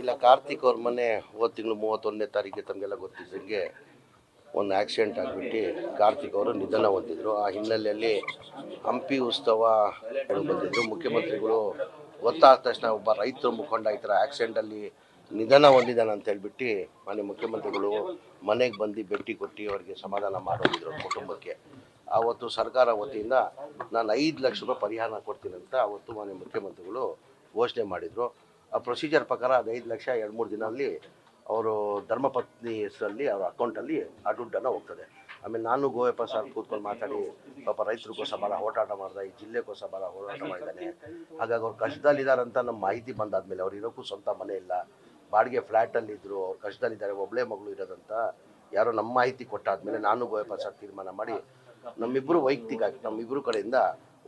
ಇಲ್ಲ, ಕಾರ್ತಿಕ್ ಅವ್ರ ಮನೆ ಹೋದ ತಿಂಗಳು 31ನೇ ತಾರೀಕಿಗೆ ತಮಗೆಲ್ಲ ಗೊತ್ತಿದ್ದಂಗೆ ಒಂದು ಆಕ್ಸಿಡೆಂಟ್ ಆಗಿಬಿಟ್ಟು ಕಾರ್ತಿಕ್ ಅವರು ನಿಧನ ಹೊಂದಿದ್ರು. ಆ ಹಿನ್ನೆಲೆಯಲ್ಲಿ ಹಂಪಿ ಉತ್ಸವ ಬಂದಿದ್ರು. ಮುಖ್ಯಮಂತ್ರಿಗಳು ಗೊತ್ತಾದ ತಕ್ಷಣ ಒಬ್ಬ ರೈತರ ಮುಖಂಡ ಈ ಥರ ಆಕ್ಸಿಡೆಂಟಲ್ಲಿ ನಿಧನ ಹೊಂದಿದ್ದಾನೆ ಅಂತ ಹೇಳ್ಬಿಟ್ಟು ಮಾನ್ಯ ಮುಖ್ಯಮಂತ್ರಿಗಳು ಮನೆಗೆ ಬಂದು ಭೇಟಿ ಕೊಟ್ಟು ಅವರಿಗೆ ಸಮಾಧಾನ ಮಾಡೋದಿದ್ರು ಕುಟುಂಬಕ್ಕೆ. ಆವತ್ತು ಸರ್ಕಾರ ವತಿಯಿಂದ ನಾನು 5 ಲಕ್ಷ ರೂಪಾಯಿ ಪರಿಹಾರ ಕೊಡ್ತೀನಿ ಅಂತ ಆವತ್ತು ಮಾನ್ಯ ಮುಖ್ಯಮಂತ್ರಿಗಳು ಘೋಷಣೆ ಮಾಡಿದರು. ಆ ಪ್ರೊಸೀಜರ್ ಪ್ರಕಾರ ಅದು 5 ಲಕ್ಷ 2-3 ದಿನದಲ್ಲಿ ಅವರು ಧರ್ಮಪತ್ನಿ ಹೆಸರಲ್ಲಿ ಅವ್ರ ಅಕೌಂಟಲ್ಲಿ ಆ ದುಡ್ಡನ್ನು ಹೋಗ್ತದೆ. ಆಮೇಲೆ ನಾನು ಗೋಯಪ್ಪ ಸರ್ ಕೂತ್ಕೊಂಡು ಮಾತಾಡಿ ಪಾಪ ರೈತರಿಗೋಸ್ಕರ ಭಾಳ ಹೋರಾಟ ಮಾಡಿದೆ, ಈ ಜಿಲ್ಲೆಗೋಸ್ಕರ ಭಾಳ ಹೋರಾಟ ಮಾಡಿದ್ದಾನೆ. ಹಾಗಾಗಿ ಅವ್ರು ಕಷ್ಟದಲ್ಲಿದ್ದಾರಂತ ನಮ್ಮ ಮಾಹಿತಿ ಬಂದಾದಮೇಲೆ ಅವ್ರು ಇರೋಕ್ಕೂ ಸ್ವಂತ ಮನೆ ಇಲ್ಲ, ಬಾಡಿಗೆ ಫ್ಲ್ಯಾಟಲ್ಲಿದ್ದರು, ಅವ್ರು ಕಷ್ಟದಲ್ಲಿದ್ದಾರೆ, ಒಬ್ಬಳೇ ಮಗಳು ಇರೋದಂತ ಯಾರೋ ನಮ್ಮ ಮಾಹಿತಿ ಕೊಟ್ಟಾದಮೇಲೆ ನಾನು ಗೋಯಪ್ಪ ಸರ್ ತೀರ್ಮಾನ ಮಾಡಿ ನಮ್ಮಿಬ್ಬರು ವೈಯಕ್ತಿಕ ನಮ್ಮಿಬ್ಬರು ಕಡೆಯಿಂದ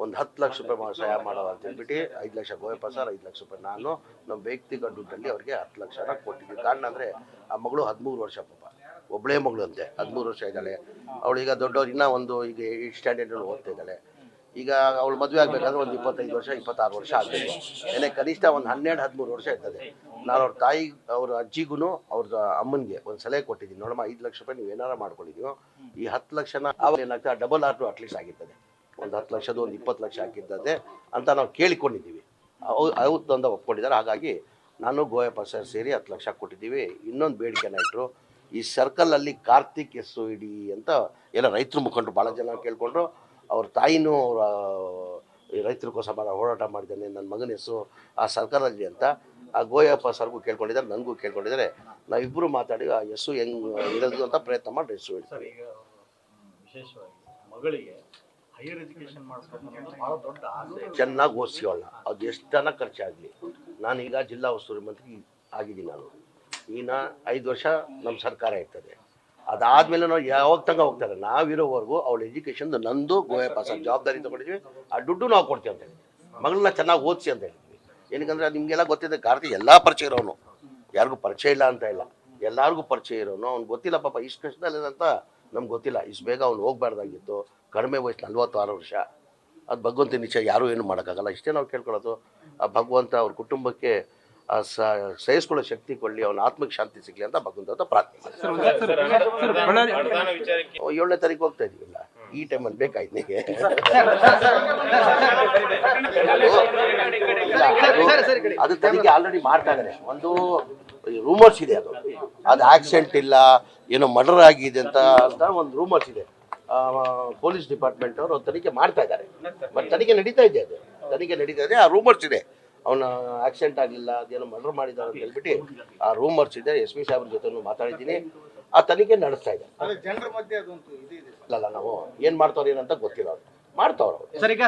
ಒಂದು 10 ಲಕ್ಷ ರೂಪಾಯಿ ಸಹಾಯ ಮಾಡೋಣ ಅಂತ ಹೇಳ್ಬಿಟ್ಟು 5 ಲಕ್ಷ ಗೋಯಪ್ಪ ಸರ್, 5 ಲಕ್ಷ ರೂಪಾಯಿ ನಾನು ನಮ್ಮ ವೈಯಕ್ತಿಕ ದುಡ್ಡಲ್ಲಿ ಅವ್ರಿಗೆ 10 ಲಕ್ಷನ ಕೊಟ್ಟಿದ್ವಿ. ಕಾರಣ ಅಂದರೆ ಆ ಮಗಳು 13 ವರ್ಷ, ಪಾಪ ಒಬ್ಬಳೇ ಮಗಳು ಅಂತೆ, 13 ವರ್ಷ ಇದ್ದಾಳೆ. ಅವಳೀಗ ದೊಡ್ಡವ್ರು ಇನ್ನೂ ಒಂದು ಈಗ 8th ಸ್ಟ್ಯಾಂಡರ್ಡಲ್ಲಿ ಓದ್ತಾ ಇದ್ದಾಳೆ. ಈಗ ಅವಳು ಮದುವೆ ಆಗಬೇಕಾದ್ರೆ ಒಂದು 25 ವರ್ಷ 26 ವರ್ಷ ಆಗಬೇಕು. ಏನೇ ಕನಿಷ್ಠ ಒಂದು 12-13 ವರ್ಷ ಇರ್ತದೆ. ನಾನು ಅವ್ರ ತಾಯಿ ಅವ್ರ ಅಜ್ಜಿಗೂ ಅವ್ರ ಅಮ್ಮನಿಗೆ ಒಂದು ಸಲಹೆ ಕೊಟ್ಟಿದ್ದೀನಿ, ನೋಡಮ್ಮ 5 ಲಕ್ಷ ರೂಪಾಯಿ ನೀವು ಏನಾರು ಮಾಡ್ಕೊಂಡಿದ್ದೀವೋ ಈ 10 ಲಕ್ಷನ ಅವಾಗ ಏನಾಗ್ತದೆ ಡಬಲ್ ಆರ್ಟು ಅಟ್ಲೀಸ್ಟ್ ಆಗಿರ್ತದೆ, ಒಂದು 10 ಲಕ್ಷದ ಒಂದು 20 ಲಕ್ಷ ಹಾಕಿರ್ತದೆ ಅಂತ ನಾವು ಕೇಳಿಕೊಂಡಿದ್ದೀವಿ. ಅವತ್ತು ಅಂತ ಒಪ್ಕೊಂಡಿದ್ದಾರೆ. ಹಾಗಾಗಿ ನಾನು ಗೋಯಪ್ಪ ಸರ್ ಸೇರಿ 10 ಲಕ್ಷ ಕೊಟ್ಟಿದ್ದೀವಿ. ಇನ್ನೊಂದು ಬೇಡಿಕೆನ ಇಟ್ಟರು, ಈ ಸರ್ಕಲಲ್ಲಿ ಕಾರ್ತಿಕ್ ಎಸ್ಸು ಇಡಿ ಅಂತ ಎಲ್ಲ ರೈತರು ಮುಖಂಡರು ಭಾಳ ಜನ ಕೇಳಿಕೊಂಡ್ರು. ಅವ್ರ ತಾಯಿನೂ ಅವರ ರೈತರಿಗೋಸ್ಕರ ಭಾಳ ಹೋರಾಟ ಮಾಡಿದ್ದಾನೆ, ನನ್ನ ಮಗನ ಹೆಸರು ಆ ಸರ್ಕಲಲ್ಲಿ ಅಂತ ಆ ಗೋಯಪ್ಪ ಸರ್ಗೂ ಕೇಳ್ಕೊಂಡಿದ್ದಾರೆ, ನನಗೂ ಕೇಳ್ಕೊಂಡಿದ್ದಾರೆ. ನಾವಿಬ್ಬರು ಮಾತಾಡಿ ಆ ಹೆಸರು ಹೆಂಗೆ ಇರೋದು ಅಂತ ಪ್ರಯತ್ನ ಮಾಡಿ ಹೆಸರು ಇಡ್ತೀವಿ. ವಿಶೇಷವಾಗಿ ಮಗಳಿಗೆ ಹೈಯರ್ ಎಜುಕೇಶನ್ ಮಾಡಿಸ್ಬೇಕು ಭಾಳ ದೊಡ್ಡ ಆಸೆ. ಚೆನ್ನಾಗಿ ಓದಿಸೋಲ್ಲ, ಅದು ಎಷ್ಟನ್ನ ಖರ್ಚಾಗಲಿ. ನಾನೀಗ ಜಿಲ್ಲಾ ಉಸ್ತುವಾರಿ ಮಂತ್ರಿ ಆಗಿದ್ದೀನಿ. ನಾನು ಇನ್ನು 5 ವರ್ಷ ನಮ್ಮ ಸರ್ಕಾರ ಇರ್ತದೆ. ಅದಾದಮೇಲೆ ನಾವು ಯಾವಾಗ ತನಕ ಹೋಗ್ತಾರೆ ನಾವಿರೋವರೆಗೂ ಅವಳ ಎಜುಕೇಷನ್ ನಂದು ಗೋಯಪ್ಪ ಸರ್ ಜವಾಬ್ದಾರಿ ತೊಗೊಂಡಿದ್ವಿ. ಆ ದುಡ್ಡು ನಾವು ಕೊಡ್ತೀವಿ ಅಂತ ಹೇಳಿದ್ವಿ. ಮಗಳನ್ನ ಚೆನ್ನಾಗಿ ಓದಿಸಿ ಅಂತ ಹೇಳಿದ್ವಿ. ಏನಕ್ಕಂದರೆ ನಿಮಗೆಲ್ಲ ಗೊತ್ತಿದೆ, ಕಾರ್ತಿಕ್ ಎಲ್ಲ ಪರಿಚಯ ಇರೋನು, ಯಾರಿಗೂ ಪರಿಚಯ ಇಲ್ಲ ಅಂತ ಇಲ್ಲ, ಎಲ್ಲರಿಗೂ ಪರಿಚಯ ಇರೋನು. ಅವ್ನು ಗೊತ್ತಿಲ್ಲ ಪಾಪ ಇಷ್ಟು ಕಷ್ಟದಲ್ಲಿ ಅಂತ ನಮ್ಗೆ ಗೊತ್ತಿಲ್ಲ. ಇಷ್ಟು ಬೇಗ ಅವ್ನು ಹೋಗ್ಬಾರ್ದಾಗಿತ್ತು. ಕಡಿಮೆ ವಯಸ್ಸು 46 ವರ್ಷ. ಅದು ಭಗವಂತ ನಿಶ್ಚಯ, ಯಾರೂ ಏನು ಮಾಡೋಕ್ಕಾಗಲ್ಲ. ಇಷ್ಟೇ ನಾವು ಕೇಳ್ಕೊಳ್ಳೋದು. ಆ ಭಗವಂತ ಅವ್ರ ಕುಟುಂಬಕ್ಕೆ ಸಹಿಸ್ಕೊಳ್ಳೋ ಶಕ್ತಿ ಕೊಡಲಿ, ಅವನ ಆತ್ಮಕ್ಕೆ ಶಾಂತಿ ಸಿಗಲಿ ಅಂತ ಭಗವಂತ ಪ್ರಾರ್ಥನೆ. 7ನೇ ತಾರೀಕು ಹೋಗ್ತಾ ಇದೀವಿಲ್ಲ, ಈ ಟೈಮಲ್ಲಿ ಬೇಕಾಯ್ತು ನಿಮಗೆ. ಅದು ತನಿಖೆ ಆಲ್ರೆಡಿ ಮಾಡ್ತಾ ಇದ್ದಾರೆ. ಒಂದು ರೂಮರ್ಸ್ ಇದೆ, ಅದು ಆಕ್ಸಿಡೆಂಟ್ ಇಲ್ಲ, ಏನೋ ಮರ್ಡರ್ ಆಗಿದೆ ಅಂತ ಒಂದು ರೂಮರ್ಸ್ ಇದೆ. ಪೊಲೀಸ್ ಡಿಪಾರ್ಟ್ಮೆಂಟ್ ಅವರು ತನಿಖೆ ಮಾಡ್ತಾ ಇದ್ದಾರೆ. ಬಟ್ ತನಿಖೆ ನಡೀತಾ ಇದೆ, ಅದು ತನಿಖೆ ನಡೀತಾ ಇದೆ. ಆ ರೂಮರ್ಸ್ ಇದೆ, ಅವನ ಆಕ್ಸಿಡೆಂಟ್ ಆಗಲಿಲ್ಲ, ಅದೇನೋ ಮರ್ಡರ್ ಮಾಡಿದ್ದಾರೆ ಅಂತ ಹೇಳ್ಬಿಟ್ಟು ಆ ರೂಮರ್ಸ್ ಇದೆ. SP ಸಾಹೇಬ್ರ ಜೊತೆ ಮಾತಾಡಿದ್ದೀನಿ. ಆ ತನಿಖೆ ನಡೆಸ್ತಾ ಇದೆ. ಇಲ್ಲ, ನಾವು ಏನು ಮಾಡ್ತಾವ್ರು ಏನಂತ ಗೊತ್ತಿಲ್ಲ, ಅವ್ರು ಮಾಡ್ತಾವ್ರು. ಸರ್, ಈಗ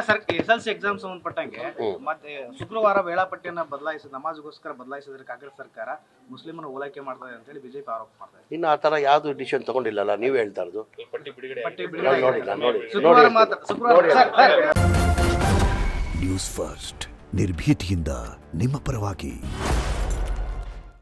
SLC ಎಕ್ಸಾಮ್ ಸಂಬಂಧಪಟ್ಟಂಗೆ ಮತ್ತೆ ಶುಕ್ರವಾರ ವೇಳಾಪಟ್ಟಿಯನ್ನು ನಮಾಜ್ಗೋಸ್ಕರ ಬದಲಾಯಿಸಿದ್ರೆ ಕಾಂಗ್ರೆಸ್ ಸರ್ಕಾರ ಮುಸ್ಲಿಮರ ಓಲೈಕೆ ಮಾಡ್ತಾರೆ ಅಂತ ಹೇಳಿ ಬಿಜೆಪಿ ಆರೋಪ ಮಾಡ್ತಾರೆ. ಇನ್ನು ಆ ಥರ ಯಾವುದು ಡಿಸಿಷನ್ ತಗೊಂಡಿಲ್ಲಲ್ಲ, ನೀವು ಹೇಳ್ತಾ ಇರೋದು. ನ್ಯೂಸ್ ಫಸ್ಟ್ ನಿರ್ಭೀತಿಯಿಂದ ನಿಮ್ಮ ಪರವಾಗಿ.